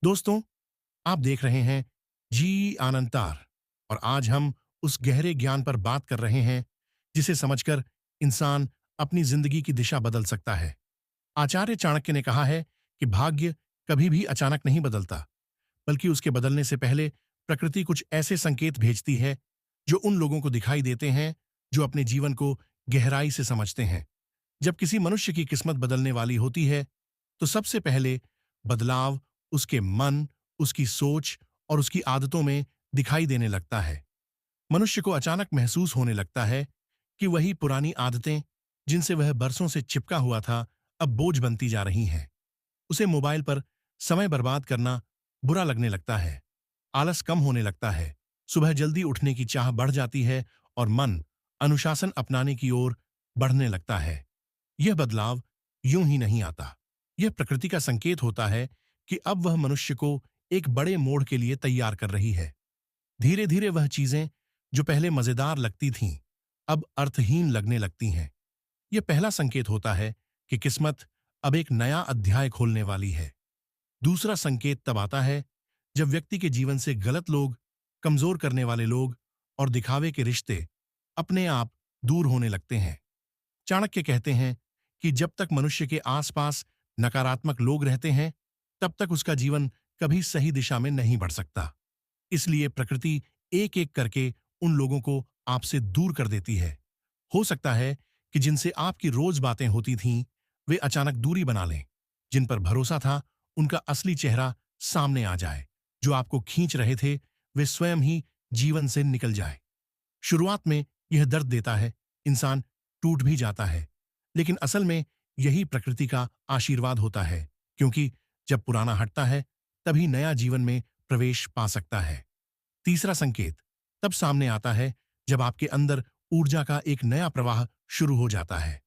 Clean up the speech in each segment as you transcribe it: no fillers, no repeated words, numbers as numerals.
दोस्तों, आप देख रहे हैं जी आनंतार और आज हम उस गहरे ज्ञान पर बात कर रहे हैं जिसे समझकर इंसान अपनी जिंदगी की दिशा बदल सकता है। आचार्य चाणक्य ने कहा है कि भाग्य कभी भी अचानक नहीं बदलता, बल्कि उसके बदलने से पहले प्रकृति कुछ ऐसे संकेत भेजती है जो उन लोगों को दिखाई देते हैं जो अपने जीवन को गहराई से समझते हैं। जब किसी मनुष्य की किस्मत बदलने वाली होती है, तो सबसे पहले बदलाव उसके मन, उसकी सोच और उसकी आदतों में दिखाई देने लगता है। मनुष्य को अचानक महसूस होने लगता है कि वही पुरानी आदतें, जिनसे वह बरसों से चिपका हुआ था, अब बोझ बनती जा रही हैं। उसे मोबाइल पर समय बर्बाद करना बुरा लगने लगता है, आलस कम होने लगता है, सुबह जल्दी उठने की चाह बढ़ जाती है और मन अनुशासन अपनाने की ओर बढ़ने लगता है। यह बदलाव यूं ही नहीं आता। यह प्रकृति का संकेत होता है कि अब वह मनुष्य को एक बड़े मोड़ के लिए तैयार कर रही है। धीरे धीरे वह चीजें जो पहले मजेदार लगती थीं, अब अर्थहीन लगने लगती हैं। यह पहला संकेत होता है कि किस्मत अब एक नया अध्याय खोलने वाली है। दूसरा संकेत तब आता है जब व्यक्ति के जीवन से गलत लोग, कमजोर करने वाले लोग और दिखावे के रिश्ते अपने आप दूर होने लगते हैं। चाणक्य कहते हैं कि जब तक मनुष्य के आसपास नकारात्मक लोग रहते हैं, तब तक उसका जीवन कभी सही दिशा में नहीं बढ़ सकता। इसलिए प्रकृति एक एक करके उन लोगों को आपसे दूर कर देती है। हो सकता है कि जिनसे आपकी रोज बातें होती थीं, वे अचानक दूरी बना लें। जिन पर भरोसा था, उनका असली चेहरा सामने आ जाए। जो आपको खींच रहे थे, वे स्वयं ही जीवन से निकल जाए। शुरुआत में यह दर्द देता है, इंसान टूट भी जाता है, लेकिन असल में यही प्रकृति का आशीर्वाद होता है, क्योंकि जब पुराना हटता है, तभी नया जीवन में प्रवेश पा सकता है। तीसरा संकेत तब सामने आता है जब आपके अंदर ऊर्जा का एक नया प्रवाह शुरू हो जाता है।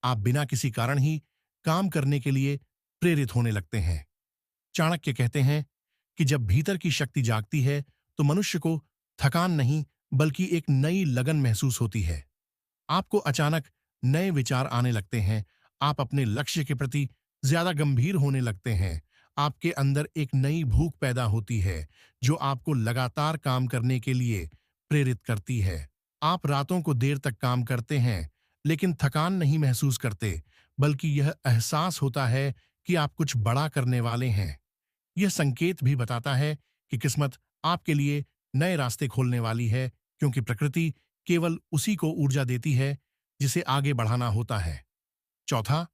आप बिना किसी कारण ही काम करने के लिए प्रेरित होने लगते हैं। चाणक्य कहते हैं कि जब भीतर की शक्ति जागती है, तो मनुष्य को थकान नहीं, बल्कि एक नई लगन महसूस होती है। आपको अचानक नए विचार आने लगते हैं, आप अपने लक्ष्य के प्रति ज्यादा गंभीर होने लगते हैं। आपके अंदर एक नई भूख पैदा होती है जो आपको लगातार काम करने के लिए प्रेरित करती है। आप रातों को देर तक काम करते हैं, लेकिन थकान नहीं महसूस करते, बल्कि यह एहसास होता है कि आप कुछ बड़ा करने वाले हैं। यह संकेत भी बताता है कि किस्मत आपके लिए नए रास्ते खोलने वाली है, क्योंकि प्रकृति केवल उसी को ऊर्जा देती है जिसे आगे बढ़ाना होता है। चौथा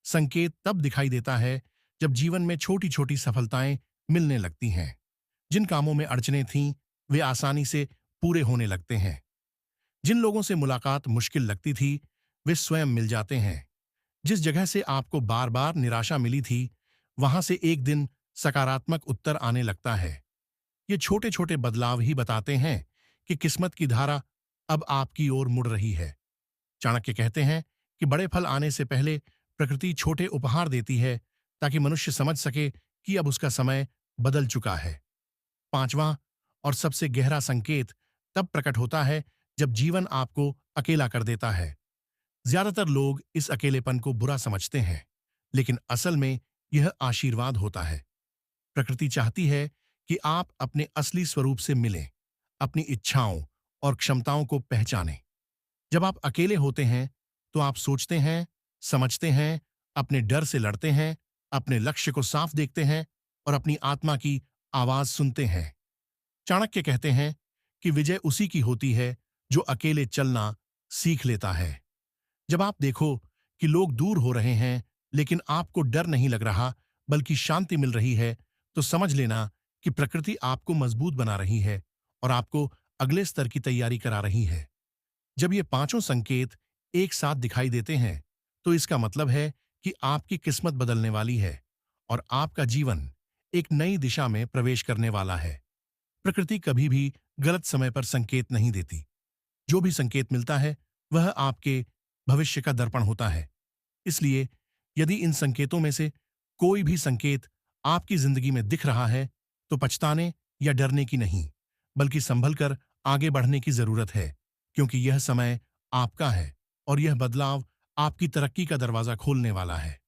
संकेत तब दिखाई देता है जब जीवन में छोटी छोटी सफलताएं मिलने लगती हैं। जिन कामों में अड़चनें थीं, वे आसानी से पूरे होने लगते हैं। जिन लोगों से मुलाकात मुश्किल लगती थी, वे स्वयं मिल जाते हैं। जिस जगह से आपको बार बार निराशा मिली थी, वहां से एक दिन सकारात्मक उत्तर आने लगता है। ये छोटे छोटे बदलाव ही बताते हैं कि किस्मत की धारा अब आपकी ओर मुड़ रही है। चाणक्य कहते हैं कि बड़े फल आने से पहले प्रकृति छोटे उपहार देती है, ताकि मनुष्य समझ सके कि अब उसका समय बदल चुका है। पांचवां और सबसे गहरा संकेत तब प्रकट होता है जब जीवन आपको अकेला कर देता है। ज्यादातर लोग इस अकेलेपन को बुरा समझते हैं, लेकिन असल में यह आशीर्वाद होता है। प्रकृति चाहती है कि आप अपने असली स्वरूप से मिलें, अपनी इच्छाओं और क्षमताओं को पहचानें। जब आप अकेले होते हैं, तो आप सोचते हैं, समझते हैं, अपने डर से लड़ते हैं, अपने लक्ष्य को साफ देखते हैं और अपनी आत्मा की आवाज सुनते हैं। चाणक्य कहते हैं कि विजय उसी की होती है जो अकेले चलना सीख लेता है। जब आप देखो कि लोग दूर हो रहे हैं, लेकिन आपको डर नहीं लग रहा, बल्कि शांति मिल रही है, तो समझ लेना कि प्रकृति आपको मजबूत बना रही है और आपको अगले स्तर की तैयारी करा रही है। जब ये पांचों संकेत एक साथ दिखाई देते हैं, तो इसका मतलब है कि आपकी किस्मत बदलने वाली है और आपका जीवन एक नई दिशा में प्रवेश करने वाला है। प्रकृति कभी भी गलत समय पर संकेत नहीं देती। जो भी संकेत मिलता है, वह आपके भविष्य का दर्पण होता है। इसलिए यदि इन संकेतों में से कोई भी संकेत आपकी जिंदगी में दिख रहा है, तो पछताने या डरने की नहीं, बल्कि संभल कर आगे बढ़ने की जरूरत है, क्योंकि यह समय आपका है और यह बदलाव आपकी तरक्की का दरवाजा खोलने वाला है।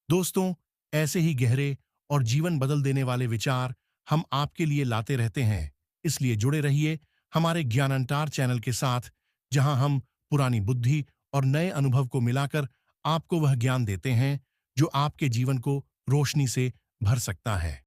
दोस्तों, ऐसे ही गहरे और जीवन बदल देने वाले विचार हम आपके लिए लाते रहते हैं। इसलिए जुड़े रहिए हमारे ज्ञानंटार चैनल के साथ, जहां हम पुरानी बुद्धि और नए अनुभव को मिलाकर आपको वह ज्ञान देते हैं जो आपके जीवन को रोशनी से भर सकता है।